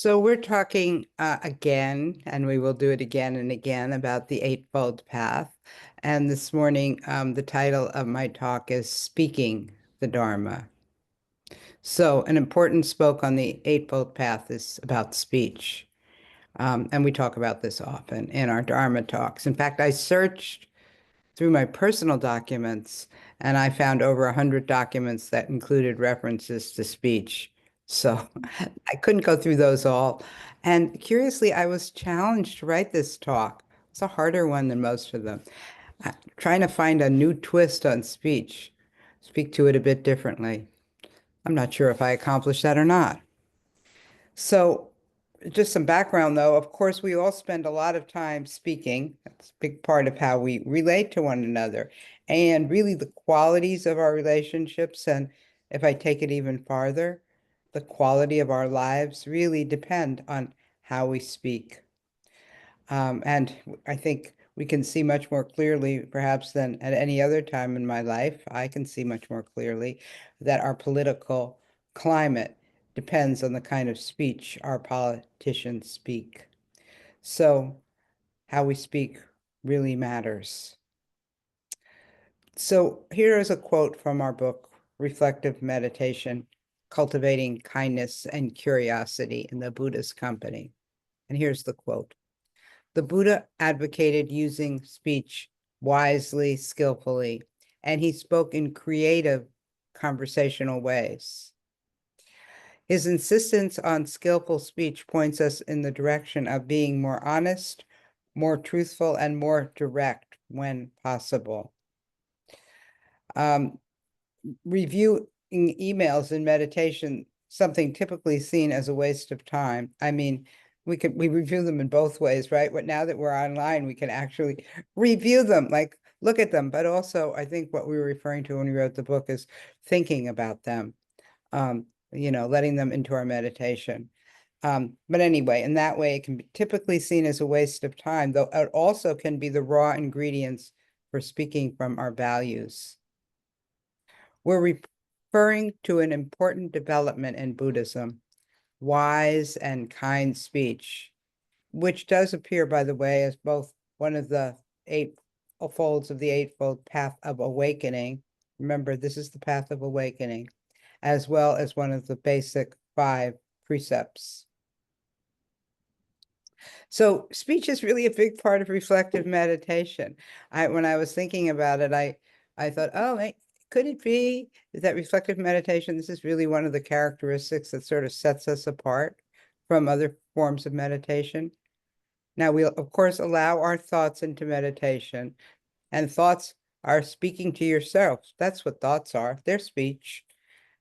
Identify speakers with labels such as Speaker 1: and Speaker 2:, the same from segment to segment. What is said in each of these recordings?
Speaker 1: So we're talking again, and we will do it again and again about the Eightfold Path. And this morning, the title of my talk is Speaking the Dharma. So an important spoke on the Eightfold Path is about speech. And we talk about this often in our Dharma talks. In fact, I searched through my personal documents, and I found over 100 documents that included references to speech. So I couldn't go through those all. And curiously, I was challenged to write this talk. It's a harder one than most of them. Trying to find a new twist on speech, speak to it a bit differently. I'm not sure if I accomplished that or not. So just some background, though. Of course, we all spend a lot of time speaking. That's a big part of how we relate to one another and really the qualities of our relationships. And if I take it even farther, the quality of our lives really depend on how we speak. And I think we can see much more clearly, perhaps than at any other time in my life. I can see much more clearly that our political climate depends on the kind of speech our politicians speak. So how we speak really matters. So here is a quote from our book, Reflective Meditation, Cultivating Kindness and Curiosity in the Buddhist Company. And here's the quote. The Buddha advocated using speech wisely, skillfully, and he spoke in creative conversational ways. His insistence on skillful speech points us in the direction of being more honest, more truthful, and more direct when possible. Reviewing emails in meditation, something typically seen as a waste of time. I mean, we review them in both ways, right? But now that we're online, we can actually review them, like look at them. But also, I think what we were referring to when we wrote the book is thinking about them, letting them into our meditation. But anyway, in that way, it can be typically seen as a waste of time, though it also can be the raw ingredients for speaking from our values. We're referring to an important development in Buddhism, wise and kind speech, which does appear, by the way, as both one of the eight folds of the Eightfold Path of Awakening. Remember, this is the path of awakening, as well as one of the basic 5 precepts. So speech is really a big part of reflective meditation. When I was thinking about it, I thought, oh, could it be that reflective meditation, this is really one of the characteristics that sort of sets us apart from other forms of meditation? Now, we'll, of course, allow our thoughts into meditation, and thoughts are speaking to yourself. That's what thoughts are. They're speech.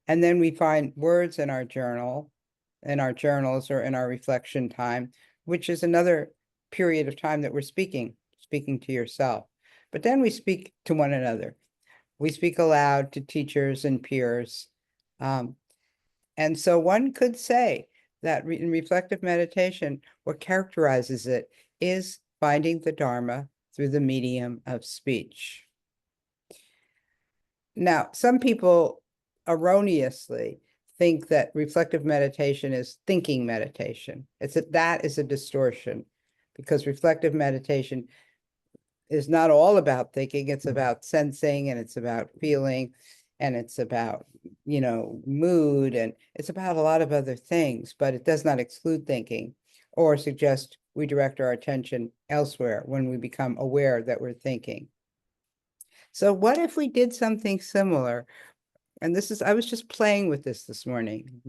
Speaker 1: And then we find words in our journal, in our journals, or in our reflection time, which is another period of time that we're speaking to yourself. But then we speak to one another. We speak aloud to teachers and peers. And so one could say that in reflective meditation, what characterizes it is finding the Dharma through the medium of speech. Now, some people erroneously think that reflective meditation is thinking meditation. That is a distortion, because reflective meditation is not all about thinking. It's about sensing, and it's about feeling, and it's about, mood, and it's about a lot of other things, but it does not exclude thinking or suggest we direct our attention elsewhere when we become aware that we're thinking. So what if we did something similar? And I was just playing with this morning.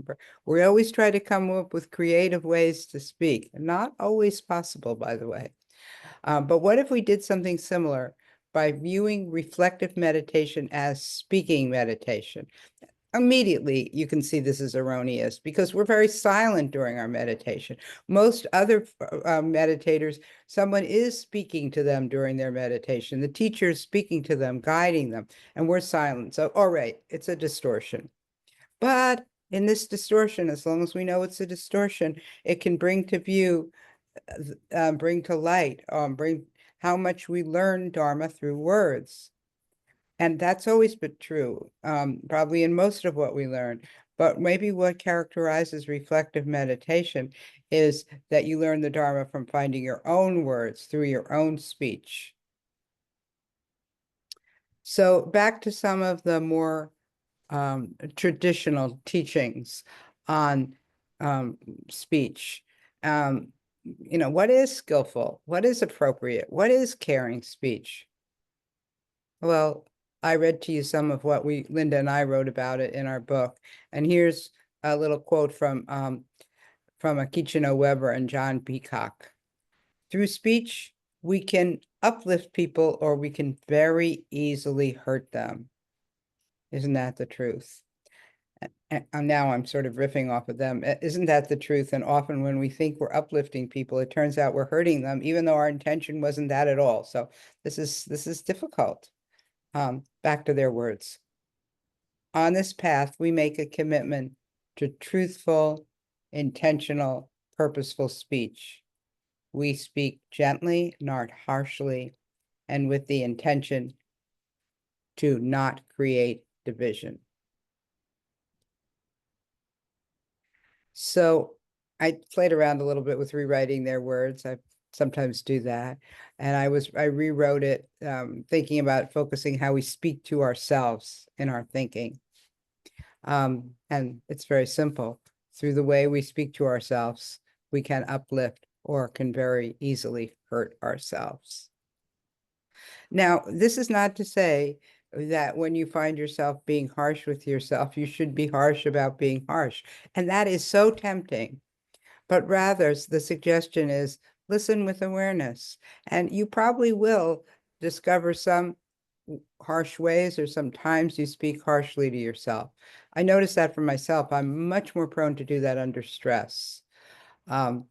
Speaker 1: We always try to come up with creative ways to speak. Not always possible, by the way. But what if we did something similar by viewing reflective meditation as speaking meditation? Immediately, you can see this is erroneous because we're very silent during our meditation. Most other meditators, someone is speaking to them during their meditation. The teacher is speaking to them, guiding them, and we're silent. So, all right, it's a distortion. But in this distortion, as long as we know it's a distortion, it can bring to view, bring to light, bring how much we learn Dharma through words. And that's always been true, probably in most of what we learn. But maybe what characterizes reflective meditation is that you learn the Dharma from finding your own words through your own speech. So back to some of the more traditional teachings on speech. What is skillful? What is appropriate? What is caring speech? Well, I read to you some of what Linda and I wrote about it in our book. And here's a little quote from Akichino Weber and John Peacock. Through speech, we can uplift people or we can very easily hurt them. Isn't that the truth? And now I'm sort of riffing off of them. Isn't that the truth? And often when we think we're uplifting people, it turns out we're hurting them, even though our intention wasn't that at all. So this is difficult. Back to their words. On this path, we make a commitment to truthful, intentional, purposeful speech. We speak gently, not harshly, and with the intention to not create division. So I played around a little bit with rewriting their words. I sometimes do that. And I rewrote it, thinking about focusing how we speak to ourselves in our thinking. And it's very simple. Through the way we speak to ourselves, we can uplift or can very easily hurt ourselves. Now, this is not to say that when you find yourself being harsh with yourself, you should be harsh about being harsh. And that is so tempting. But rather, the suggestion is listen with awareness. And you probably will discover some harsh ways or sometimes you speak harshly to yourself. I noticed that for myself. I'm much more prone to do that under stress. And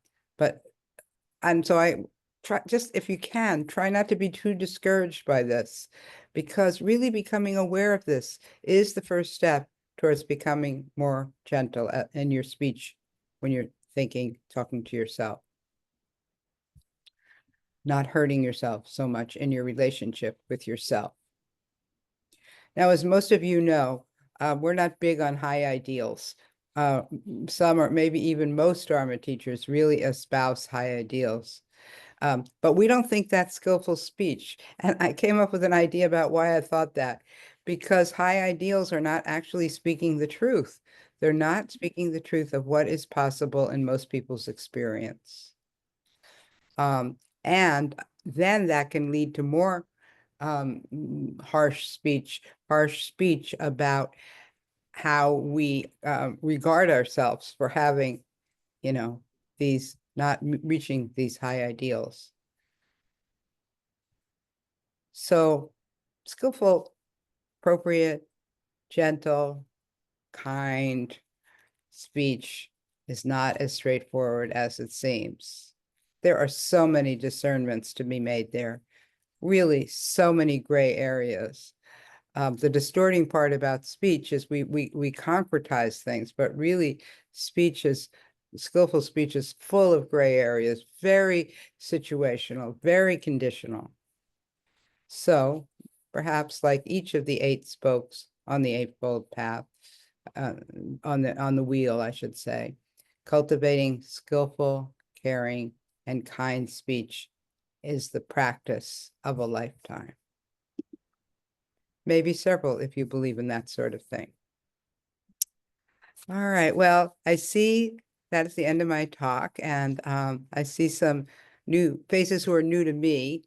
Speaker 1: so I try, just if you can, try not to be too discouraged by this, because really becoming aware of this is the first step towards becoming more gentle in your speech when you're thinking, talking to yourself. Not hurting yourself so much in your relationship with yourself. Now, as most of you know, we're not big on high ideals. Some or maybe even most Dharma teachers really espouse high ideals. But we don't think that's skillful speech. And I came up with an idea about why I thought that, because high ideals are not actually speaking the truth. They're not speaking the truth of what is possible in most people's experience. And then that can lead to more harsh speech about how we regard ourselves for having, these not reaching these high ideals. So skillful, appropriate, gentle, kind speech is not as straightforward as it seems. There are so many discernments to be made there, really so many gray areas. The distorting part about speech is we concretize things, but really skillful speech is full of gray areas, very situational, very conditional. So perhaps like each of the 8 spokes on the Eightfold Path, on the wheel, I should say, cultivating skillful, caring, and kind speech is the practice of a lifetime. Maybe several if you believe in that sort of thing. All right, well, I see that is the end of my talk, and I see some new faces who are new to me.